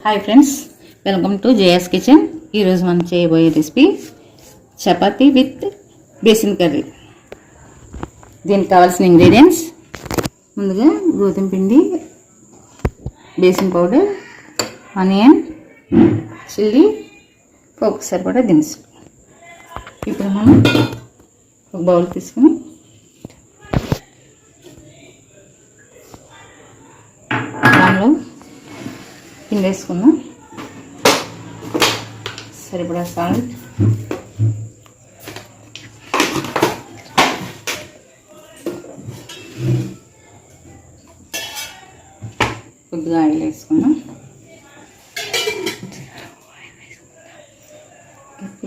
Hi friends, welcome to JS kitchen. ఈరోజు మనం చేయబోయే recipe chapati with basin curry. దీనికి కావాల్సిన ఇంగ్రీడియంట్స్: ముందుగా గోధుమ పిండి, బేసిన్ పౌడర్, ఆనియన్, చిల్లీ, పోపు సరిపడా దినుసు. ఇప్పుడు మనం ఒక బౌల్ తీసుకుని దానిలో పిండి వేసుకుందాం. సరిపడా సాల్ట్, కొద్దిగా ఆయిల్ వేసుకుందాం.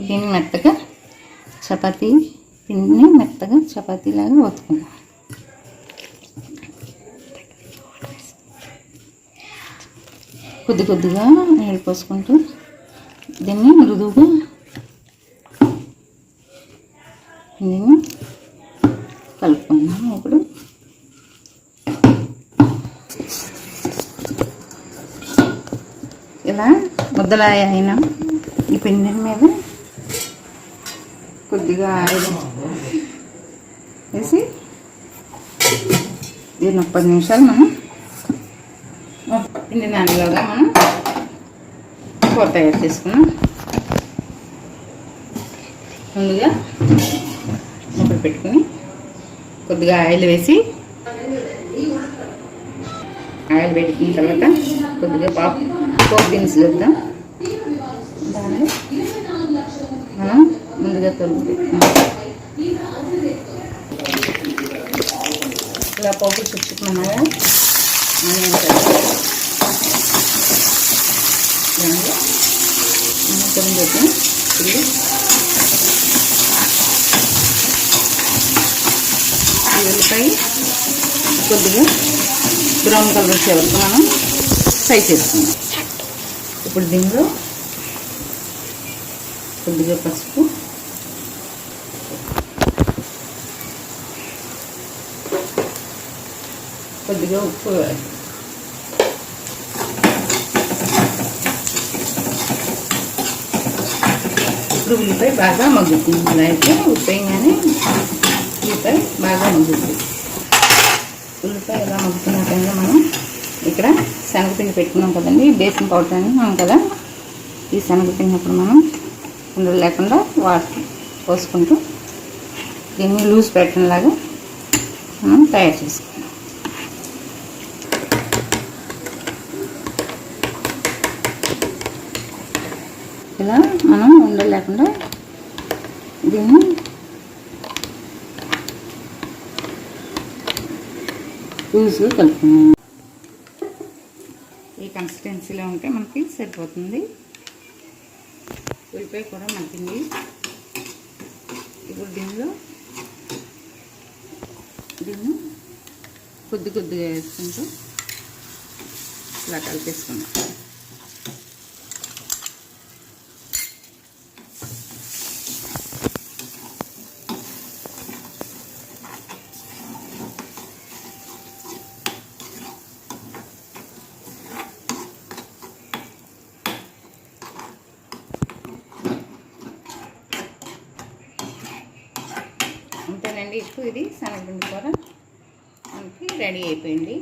దీన్ని మెత్తగా చపాతీ పిండిని మెత్తగా చపాతీలాగా ఒత్తుకుందాం. కొద్ది కొద్దిగా నీళ్ళు పోసుకుంటూ దీన్ని మృదువుగా దీన్ని కలుపుకుందాం. ఇప్పుడు ఇలా ముద్దలా అయిన ఈ పిండి మీద కొద్దిగా ఆయిల్ వేసి దీన్ని 10 నిమిషాలు మనం పిండి నానలోగా మనం కూర తయారు చేసుకున్నాం. ముందుగా ముక్కలు పెట్టుకుని కొద్దిగా ఆయిల్ వేసి, ఆయిల్ పెట్టుకున్న తర్వాత కొద్దిగా పోపు దినుసులు వేద్దాం. దాన్ని మనం ముందుగా తొలిగి పెట్టుకున్నాం. ఇలా పోపు చుట్టుకున్నాగా ఆనియన్ దానిలో మనం తొలిగి పెట్టిన చిల్లి, ఉల్లిపాయ కొద్దిగా బ్రౌన్ కలర్ వచ్చే వరకు మనం ఫ్రై చేసుకుందాం. ఇప్పుడు దీనిలో కొద్దిగా పసుపు, కొద్దిగా ఉప్పు వేయాలి. ఇప్పుడు ఉల్లిపాయ బాగా మగ్గుతుంది. అలా అయితే ఉప్పేయగానే ఉల్లిపాయ బాగా మగ్గుతుంది. ఉల్లిపాయ ఎలా మగ్గుతున్న టైంలో మనం ఇక్కడ శనగపిండి పెట్టుకున్నాం కదండి, బేసిన్ పౌడర్ అని మనం కదా. ఈ శనగపిండి అప్పుడు మనం ఉండలు లేకుండా వాటర్ పోసుకుంటూ దీన్ని లూజ్ పెట్టడంలాగా మనం తయారు చేసుకుంటాం. ఇలా మనం ఉండలు లేకుండా దీన్ని లూజ్గా కలుపుకున్నాం. ఈ కన్సిస్టెన్సీలో ఉంటే మనకి సరిపోతుంది. ఉల్లిపాయ కూడా మగ్గింది. ఇప్పుడు దీనిలో దీన్ని కొద్ది కొద్దిగా వేసుకుంటూ ఇలా కలిపేసుకున్నాం. అంతేనండి. ఇప్పుడు ఇది శనగపిండి కూర మనకి రెడీ అయిపోయింది.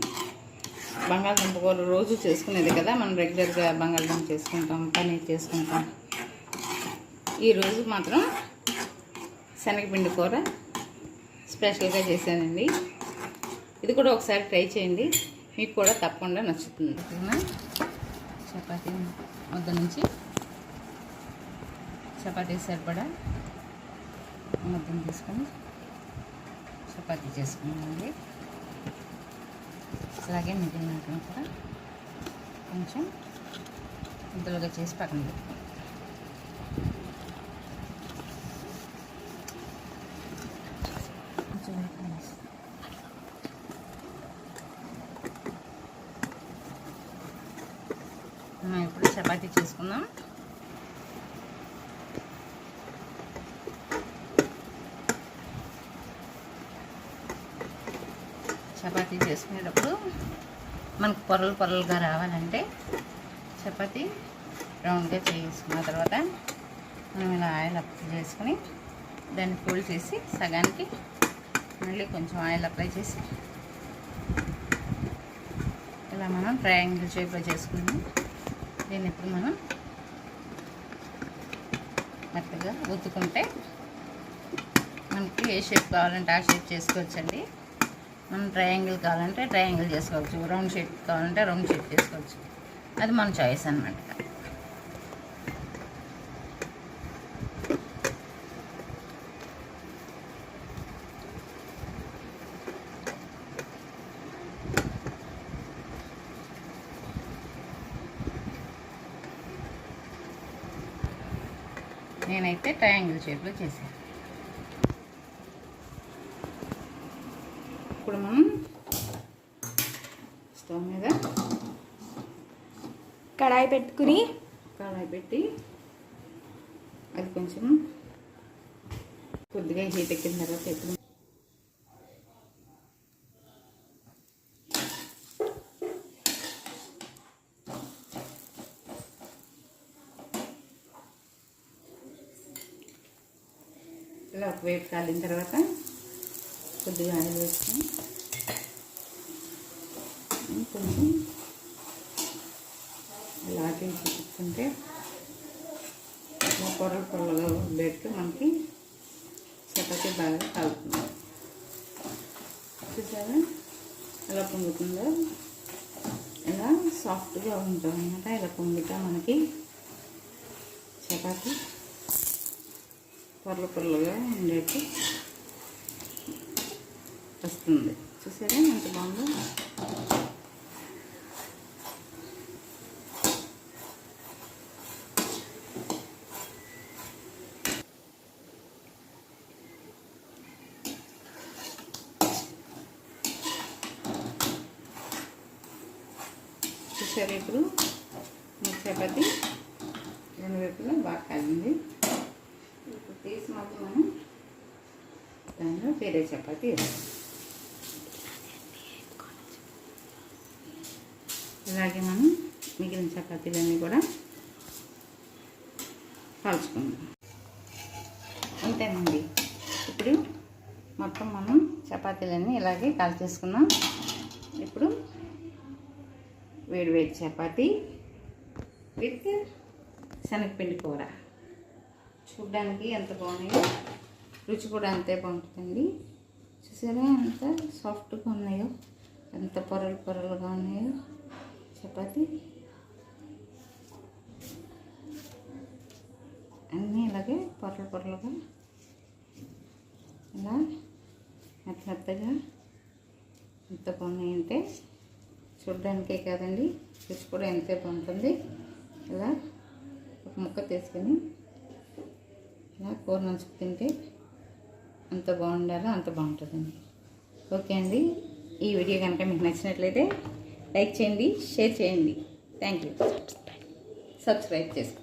బంగాళదుంప కూర రోజు చేసుకునేది కదా, మనం రెగ్యులర్గా బంగాళదుంప చేసుకుంటాం, పన్నీర్ చేసుకుంటాం. ఈరోజు మాత్రం శనగపిండి కూర స్పెషల్గా చేశానండి. ఇది కూడా ఒకసారి ట్రై చేయండి, మీకు కూడా తప్పకుండా నచ్చుతుంది. చపాతీ వద్ద నుంచి చపాతీ సరిపడా ముద్దను తీసుకొని చపాతీ చేసుకున్నామండి. అలాగే మిగిలిన కూడా కొంచెం ముద్దలుగా చేసి పక్కన పెట్టుకోండి. మనం ఇప్పుడు చపాతీ చేసుకుందాం. చపాతీ చేసుకునేటప్పుడు మనకు పొరలు పొరలుగా రావాలంటే చపాతి రౌండ్గా చేసుకున్న తర్వాత మనం ఇలా ఆయిల్ అప్లై చేసుకుని దాన్ని ఫోల్డ్ చేసి సగానికి మళ్ళీ కొంచెం ఆయిల్ అప్లై చేసి ఇలా మనం ట్రయాంగిల్ షేప్లో చేసుకున్నాము. దీన్ని ఇప్పుడు మనం మెత్తగా ఉత్తుకుంటే మనకి ఏ షేప్ కావాలంటే ఆ షేప్ చేసుకోవచ్చండి. మనం ట్రయాంగిల్ కావాలంటే ట్రయాంగిల్ చేసుకోవచ్చు, రౌండ్ షేప్ కావాలంటే రౌండ్ షేప్ చేసుకోవచ్చు. అది మన చాయిస్ అన్నమాట. నేనైతే ట్రయాంగిల్ షేప్లో చేశాను. ఇప్పుడు మనం స్టవ్ మీద కడాయి పెట్టి అది కొంచెం కొద్దిగా హీట్ ఎక్కిన తర్వాత ఇప్పుడు ఇలా ఒకవైపు కాలిన తర్వాత కొద్దిగా ఆయిల్ వేసుకొని కొంచెం ఇలా తీసుకుంటే పొరలు పొరలుగా ఉండేట్టు మనకి చపాతీ బాగా కాలుతుంది. చూసారా ఎలా పొంగుతుందో? ఇలా సాఫ్ట్గా ఉంటుంది అన్నమాట. ఇలా పొంగుతా మనకి చపాతీ పొరలు పొరలుగా ఉండేట్టు వస్తుంది. చూసారా ఎంత బాగుందో? చూసారా ఇప్పుడు చపాతీ రెండు వైపులా బాగా కాలింది. ఇప్పుడు తీసి మాత్రం మనం దానిలో వేరే చపాతీ వేస్తాం. ఇలాగే మనం మిగిలిన చపాతీలన్నీ కూడా కాల్చుకుందాం. అంతేనండి. ఇప్పుడు మొత్తం మనం చపాతీలన్నీ ఇలాగే కాల్చేసుకున్నాం. ఇప్పుడు వేడి వేడి చపాతీ విత్ శనగపిండి కూర చూడ్డానికి ఎంత బాగున్నాయో, రుచి కూడా అంతే బాగుంటుందండి. చూసారా ఎంత సాఫ్ట్గా ఉన్నాయో, ఎంత పొరలు పొరలుగా ఉన్నాయో చపాతీ. అన్నీ ఇలాగే పొరలు పొరలుగా ఇలా మెత్తగా ఎంత బాగున్నాయంటే చూడ్డానికే కాదండి, రుచి కూడా ఎంతే బాగుంటుంది. ఇలా ఒక ముక్క తీసుకొని ఇలా కూర నంచుకు తింటే అంత బాగుండాలో అంత బాగుంటుందండి. ఓకే అండి, ఈ వీడియో కనుక మీకు నచ్చినట్లయితే లైక్ చేయండి, షేర్ చేయండి. Thank you. సబ్స్క్రైబ్ చేసుకోండి.